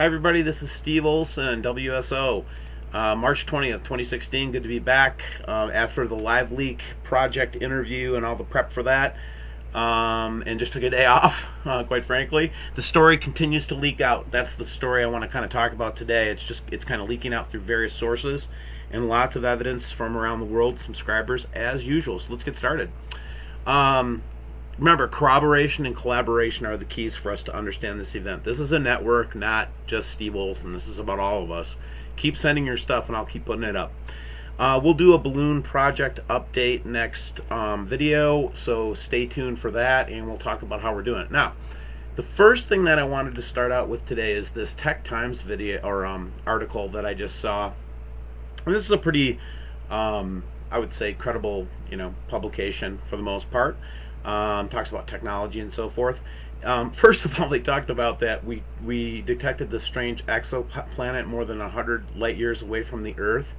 Hi everybody, this is Steve Olson, WSO. March 20th, 2016. Good to be back after the live leak project interview and all the prep for that. And just took a day off, quite frankly. The story continues to leak out. That's the story I want to kind of talk about today. It's kind of leaking out through various sources and lots of evidence from around the world, subscribers as usual. So let's get started. Remember, corroboration and collaboration are the keys for us to understand this event. This is a network, not just Steve Olson. This is about all of us. Keep sending your stuff and I'll keep putting it up. We'll do a balloon project update next video, so stay tuned for that, and we'll talk about how we're doing it. Now, the first thing that I wanted to start out with today is this Tech Times video or article that I just saw. And this is a pretty, I would say, credible, publication for the most part. Talks about technology and so forth. First of all, they talked about that we detected this strange exoplanet more than 100 light years away from the Earth.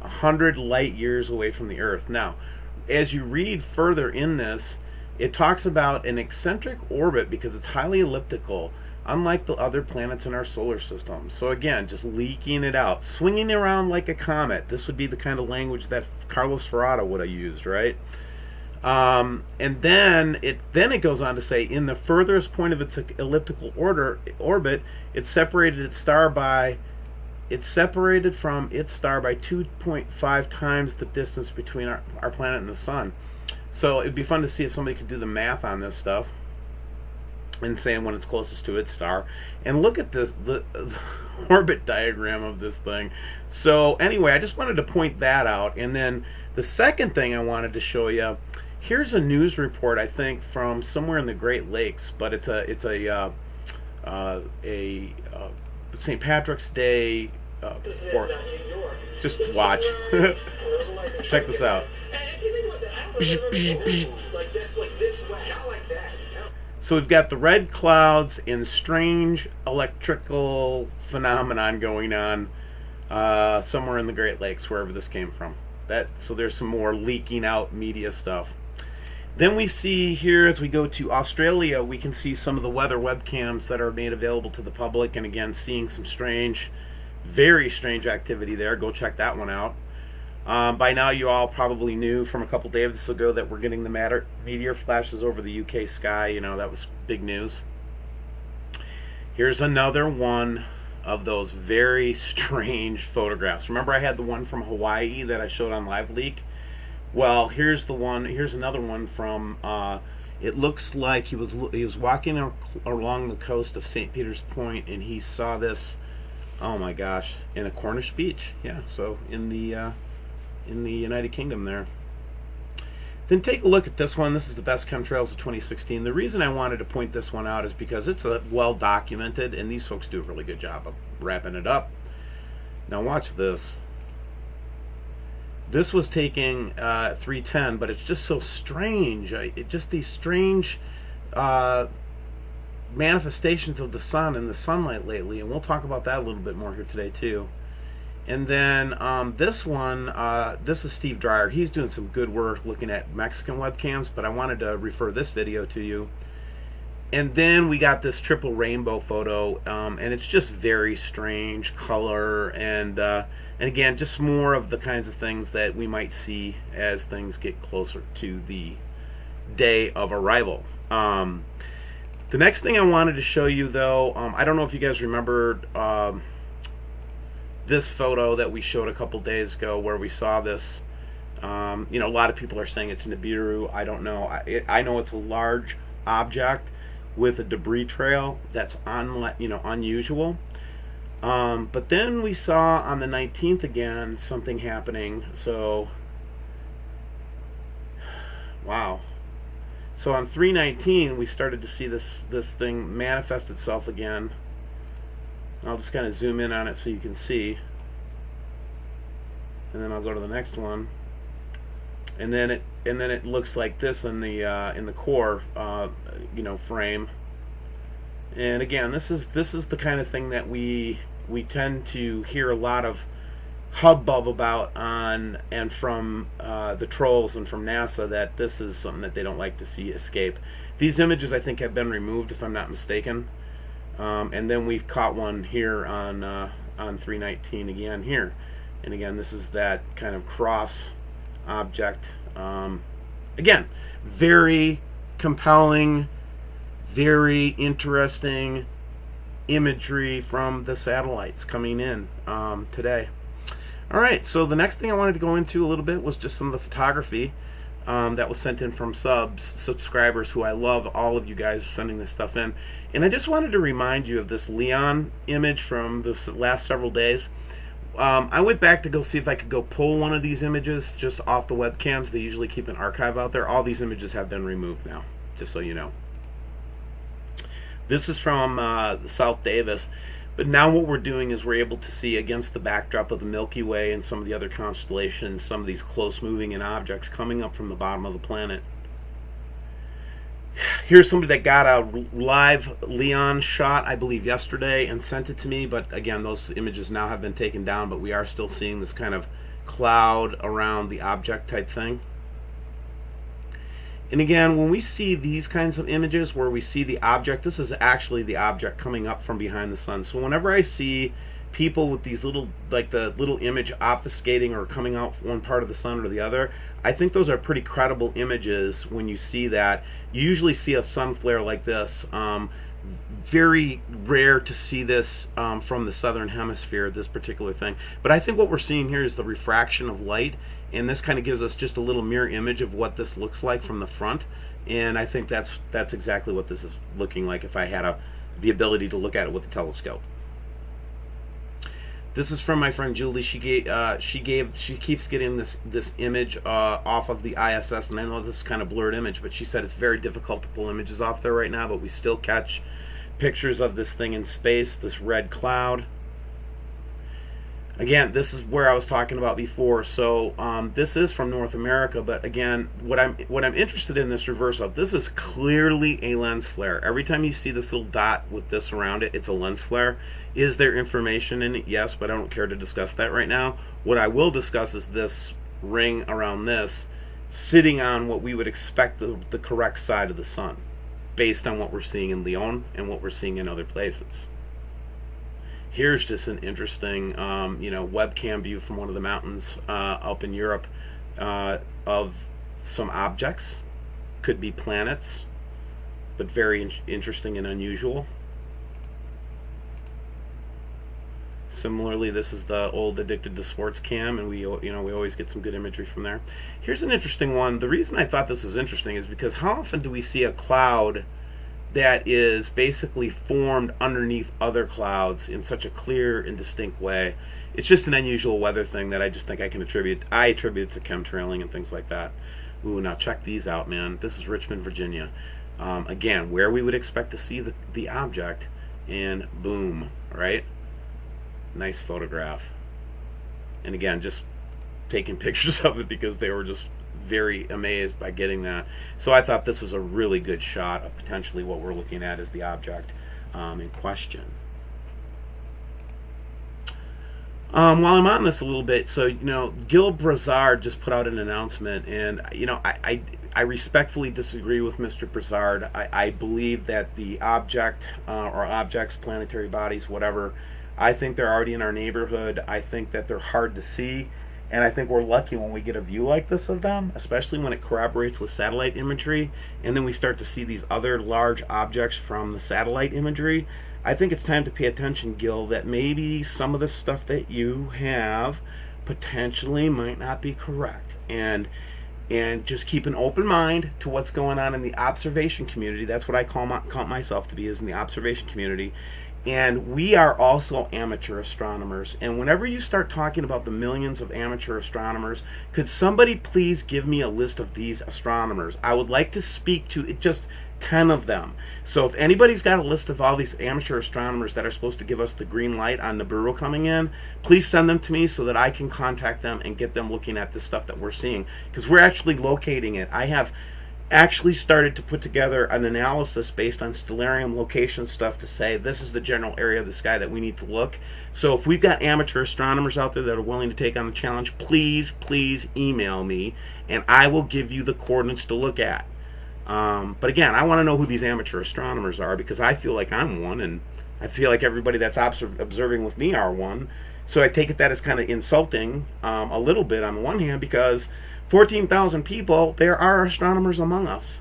100 light years away from the Earth. Now, as you read further in this, it talks about an eccentric orbit because it's highly elliptical, unlike the other planets in our solar system. So again, just leaking it out, swinging around like a comet. This would be the kind of language that Carlos Ferrada would have used, right? And then it goes on to say, in the furthest point of its elliptical orbit, it separated from its star by 2.5 times the distance between our planet and the sun. So it'd be fun to see if somebody could do the math on this stuff and say when it's closest to its star. And look at this, the orbit diagram of this thing. So anyway, I just wanted to point that out. And then the second thing I wanted to show you, here's a news report, I think, from somewhere in the Great Lakes, but it's a St. Patrick's Day. Just watch. Check this out. So we've got the red clouds and strange electrical phenomenon going on somewhere in the Great Lakes, wherever this came from. So there's some more leaking out media stuff. Then we see here, as we go to Australia, we can see some of the weather webcams that are made available to the public, and again, seeing some strange, very strange activity there. Go check that one out. By now, you all probably knew from a couple days ago that we're getting the meteor flashes over the UK sky. That was big news. Here's another one of those very strange photographs. Remember, I had the one from Hawaii that I showed on Live Leak? Well, here's another one from, it looks like he was walking along the coast of St. Peter's Point, and he saw this, oh my gosh, in a Cornish beach. Yeah, so in the United Kingdom there. Then take a look at this one. This is the best chemtrails of 2016. The reason I wanted to point this one out is because it's well documented, and these folks do a really good job of wrapping it up. Now watch this. This was taking 310, but it's just so strange. Just these strange manifestations of the sun and the sunlight lately, and we'll talk about that a little bit more here today too. And then this one, this is Steve Dreyer. He's doing some good work looking at Mexican webcams, but I wanted to refer this video to you. And then we got this triple rainbow photo, and it's just very strange color, and again, just more of the kinds of things that we might see as things get closer to the day of arrival. The next thing I wanted to show you, though, I don't know if you guys remembered this photo that we showed a couple days ago where we saw this. A lot of people are saying it's Nibiru. I don't know. I know it's a large object with a debris trail that's unusual. But then we saw on the 19th again something happening. So, wow. So on 3/19 we started to see this thing manifest itself again. I'll just kind of zoom in on it so you can see, and then I'll go to the next one. And then it looks like this in the core frame. And again, this is the kind of thing that we tend to hear a lot of hubbub about on and from the trolls and from NASA, that this is something that they don't like to see escape. These images, I think, have been removed, if I'm not mistaken. And then we've caught one here on 319 again here. And again, this is that kind of cross object. Again, very compelling, very interesting imagery from the satellites coming in today. All right, so the next thing I wanted to go into a little bit was just some of the photography that was sent in from subscribers who I love. All of you guys sending this stuff in. And I just wanted to remind you of this Leon image from the last several days. I went back to go see if I could go pull one of these images just off the webcams. They usually keep an archive out there. All these images have been removed now, just so you know. This is from South Davis. But now what we're doing is we're able to see against the backdrop of the Milky Way and some of the other constellations, some of these close moving in objects coming up from the bottom of the planet. Here's somebody that got a live Leon shot, I believe, yesterday and sent it to me. But again, those images now have been taken down, but we are still seeing this kind of cloud around the object type thing. And again, when we see these kinds of images where we see the object, this is actually the object coming up from behind the sun. So whenever I see people with these little, like the little image obfuscating or coming out one part of the sun or the other, I think those are pretty credible images when you see that. You usually see a sun flare like this. Very rare to see this from the southern hemisphere, this particular thing. But I think what we're seeing here is the refraction of light, and this kind of gives us just a little mirror image of what this looks like from the front. And I think that's exactly what this is looking like if I had the ability to look at it with a telescope. This is from my friend Julie. She keeps getting this image off of the ISS, and I know this is kind of blurred image, but she said it's very difficult to pull images off there right now, but we still catch pictures of this thing in space, this red cloud. Again, this is where I was talking about before. So this is from North America, but again, what I'm interested in this reverse of, this is clearly a lens flare. Every time you see this little dot with this around it, it's a lens flare. Is there information in it? Yes, but I don't care to discuss that right now. What I will discuss is this ring around this sitting on what we would expect the correct side of the sun, based on what we're seeing in Lyon and what we're seeing in other places. Here's just an interesting, webcam view from one of the mountains up in Europe of some objects. Could be planets, but very interesting and unusual. Similarly, this is the old Addicted to Sports cam, and we always get some good imagery from there. Here's an interesting one. The reason I thought this was interesting is because how often do we see a cloud that is basically formed underneath other clouds in such a clear and distinct way? It's just an unusual weather thing that I just think I attribute it to chemtrailing and things like that. Ooh, now check these out, man. This is Richmond, Virginia. Again, where we would expect to see the object, and boom, right? Nice photograph. And again, just taking pictures of it because they were just very amazed by getting that. So I thought this was a really good shot of potentially what we're looking at as the object in question. While I'm on this a little bit, so GIL BROUSSARD just put out an announcement, and I respectfully disagree with Mr. BROUSSARD. I believe that the object or objects, planetary bodies, whatever, I think they're already in our neighborhood. I think that they're hard to see, and I think we're lucky when we get a view like this of them, especially when it corroborates with satellite imagery, and then we start to see these other large objects from the satellite imagery. I think it's time to pay attention, Gil, that maybe some of the stuff that you have potentially might not be correct, and just keep an open mind to what's going on in the observation community. That's what I count myself to be, is in the observation community. And we are also amateur astronomers. And whenever you start talking about the millions of amateur astronomers, could somebody please give me a list of these astronomers? I would like to speak to just 10 of them. So if anybody's got a list of all these amateur astronomers that are supposed to give us the green light on Nibiru coming in, please send them to me so that I can contact them and get them looking at the stuff that we're seeing. Because we're actually locating it. I have actually started to put together an analysis based on stellarium location stuff to say this is the general area of the sky that we need to look. So if we've got amateur astronomers out there that are willing to take on the challenge, please email me and I will give you the coordinates to look at. But again, I want to know who these amateur astronomers are, because I feel like I'm one, and I feel like everybody that's observing with me are one. So I take it that as kind of insulting a little bit on the one hand, because 14,000 people, there are astronomers among us.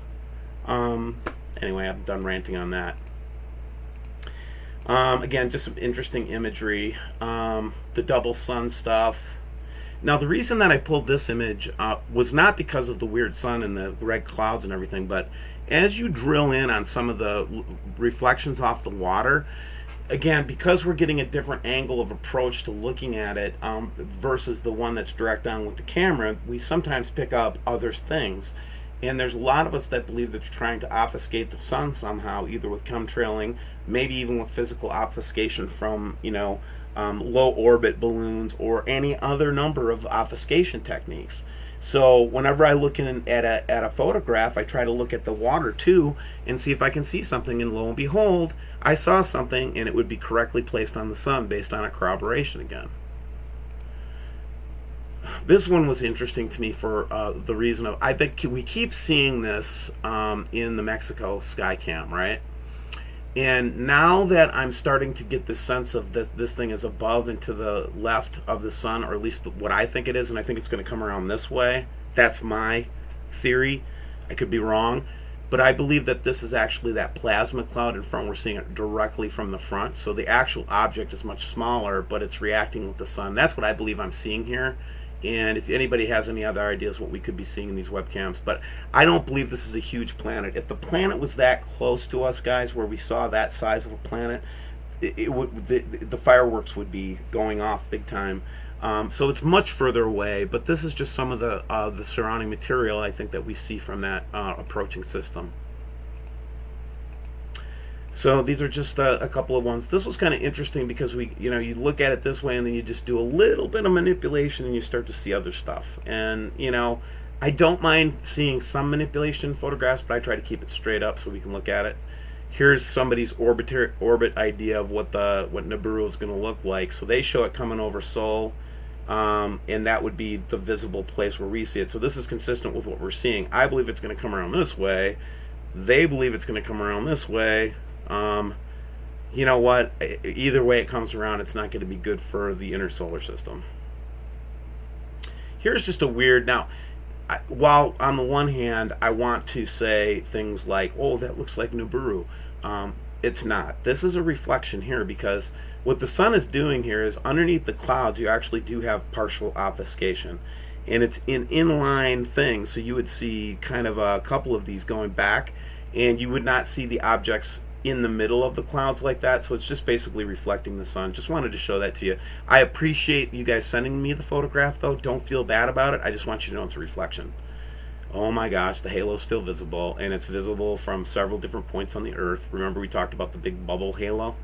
Anyway, I'm done ranting on that. Again, just some interesting imagery. The double sun stuff. Now, the reason that I pulled this image was not because of the weird sun and the red clouds and everything, but as you drill in on some of the reflections off the water, again, because we're getting a different angle of approach to looking at it versus the one that's direct on with the camera, we sometimes pick up other things. And there's a lot of us that believe that you're trying to obfuscate the sun somehow, either with chemtrailing, maybe even with physical obfuscation from, low orbit balloons or any other number of obfuscation techniques. So whenever I look at a photograph, I try to look at the water too and see if I can see something, and lo and behold, I saw something, and it would be correctly placed on the sun based on a corroboration again. This one was interesting to me for the reason of, I bet we keep seeing this in the Mexico Skycam, right? And now that I'm starting to get the sense of that this thing is above and to the left of the sun, or at least what I think it is, and I think it's going to come around this way. That's my theory. I could be wrong. But I believe that this is actually that plasma cloud in front. We're seeing it directly from the front. So the actual object is much smaller, but it's reacting with the sun. That's what I believe I'm seeing here. And if anybody has any other ideas what we could be seeing in these webcams, but I don't believe this is a huge planet. If the planet was that close to us, guys, where we saw that size of a planet, the fireworks would be going off big time. So it's much further away, but this is just some of the surrounding material I think that we see from that approaching system. So these are just a couple of ones. This was kind of interesting because you look at it this way and then you just do a little bit of manipulation and you start to see other stuff. And I don't mind seeing some manipulation in photographs, but I try to keep it straight up so we can look at it. Here's somebody's orbit idea of what Nibiru is going to look like. So they show it coming over Seoul, and that would be the visible place where we see it. So this is consistent with what we're seeing. I believe it's going to come around this way. They believe it's going to come around this way. You know what? Either way it comes around, it's not going to be good for the inner solar system. Here's just a weird... Now, while on the one hand, I want to say things like, oh, that looks like Nibiru. It's not. This is a reflection here, because what the sun is doing here is underneath the clouds, you actually do have partial obfuscation. And it's an inline thing, so you would see kind of a couple of these going back, and you would not see the objects in the middle of the clouds like that. So it's just basically reflecting the sun. Just wanted to show that to you. I appreciate you guys sending me the photograph, though. Don't feel bad about it. I just want you to know it's a reflection. Oh my gosh, the halo is still visible, and it's visible from several different points on the Earth. Remember we talked about the big bubble halo?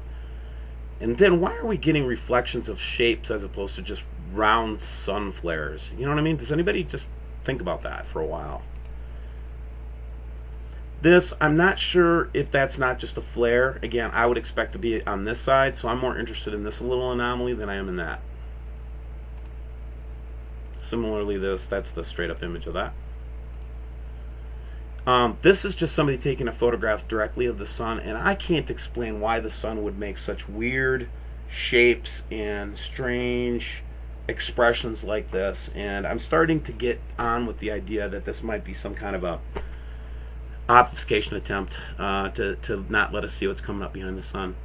And then why are we getting reflections of shapes as opposed to just round sun flares? You know what I mean? Does anybody just think about that for a while? This, I'm not sure if that's not just a flare. Again, I would expect to be on this side, so I'm more interested in this little anomaly than I am in that. Similarly, that's the straight up image of that. This is just somebody taking a photograph directly of the sun, and I can't explain why the sun would make such weird shapes and strange expressions like this. And I'm starting to get on with the idea that this might be some kind of a obfuscation attempt to not let us see what's coming up behind the sun.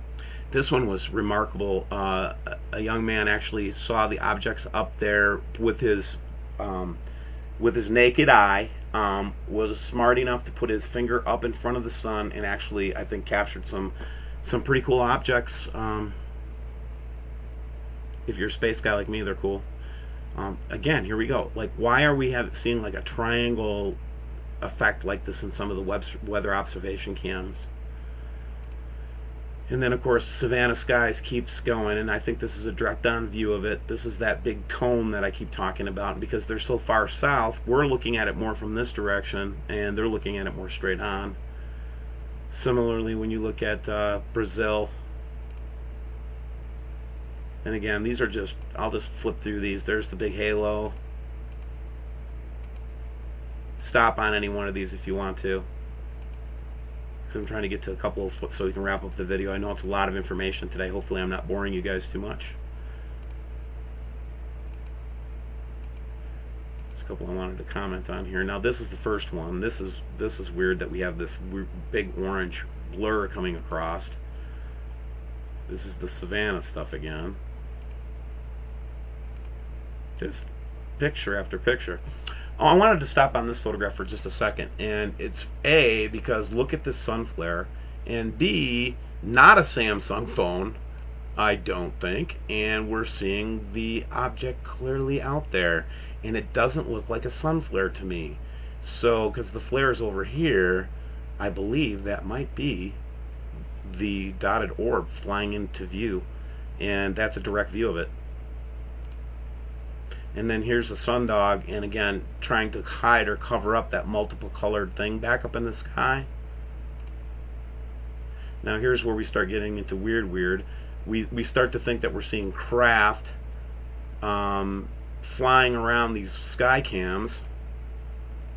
This one was remarkable. A young man actually saw the objects up there with his naked eye. Was smart enough to put his finger up in front of the sun and actually, I think, captured some pretty cool objects. If you're a space guy like me, they're cool. Again, here we go. Like, why are we seeing like a triangle effect like this in some of the weather observation cams? And then of course Savannah Skies keeps going, and I think this is a direct on view of it. This is that big cone that I keep talking about, and because they're so far south, we're looking at it more from this direction and they're looking at it more straight on. Similarly, when you look at Brazil, and again, these are just, I'll just flip through these. There's the big halo. Stop on any one of these if you want to. I'm trying to get to a couple of so we can wrap up the video. I know it's a lot of information today. Hopefully I'm not boring you guys too much. There's a couple I wanted to comment on here. Now this is the first one. This is weird that we have this big orange blur coming across. This is the Savannah stuff again. Just picture after picture. Oh, I wanted to stop on this photograph for just a second, and it's A, because look at this sun flare, and B, not a Samsung phone, I don't think, and we're seeing the object clearly out there, and it doesn't look like a sun flare to me. So, because the flare is over here, I believe that might be the dotted orb flying into view, and that's a direct view of it. And then here's the sundog, and again trying to hide or cover up that multiple colored thing back up in the sky. Now here's where we start getting into weird. We start to think that we're seeing craft flying around these sky cams.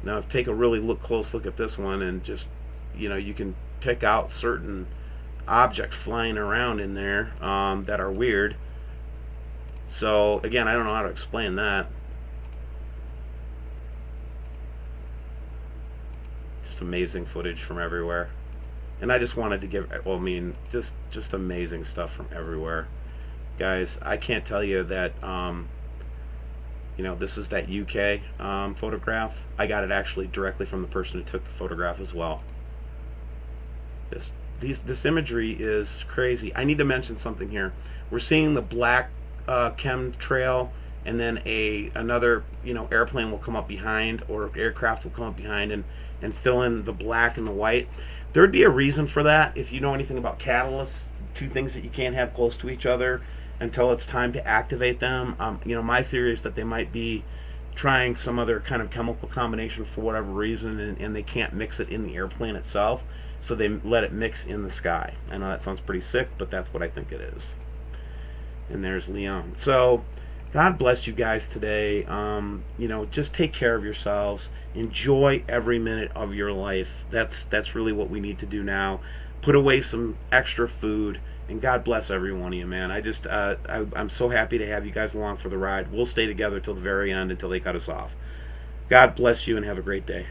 Now if you take a really close look at this one, and just, you know, you can pick out certain objects flying around in there that are weird. So again, I don't know how to explain that. Just amazing footage from everywhere. And I just wanted to give, well, I mean, just amazing stuff from everywhere. Guys, I can't tell you that, you know, this is that UK photograph. I got it actually directly from the person who took the photograph as well. This imagery is crazy. I need to mention something here. We're seeing the black chemtrail, and then another, you know, airplane will come up behind, or aircraft will come up behind and fill in the black and the white. There would be a reason for that. If you know anything about catalysts, two things that you can't have close to each other until it's time to activate them. You know, my theory is that they might be trying some other kind of chemical combination for whatever reason, and they can't mix it in the airplane itself, so they let it mix in the sky. I know that sounds pretty sick, but that's what I think it is. And there's Leon. So God bless you guys today. You know, just take care of yourselves. Enjoy every minute of your life. That's really what we need to do now. Put away some extra food, and God bless every one of you, man. I'm so happy to have you guys along for the ride. We'll stay together till the very end, until they cut us off. God bless you, and have a great day.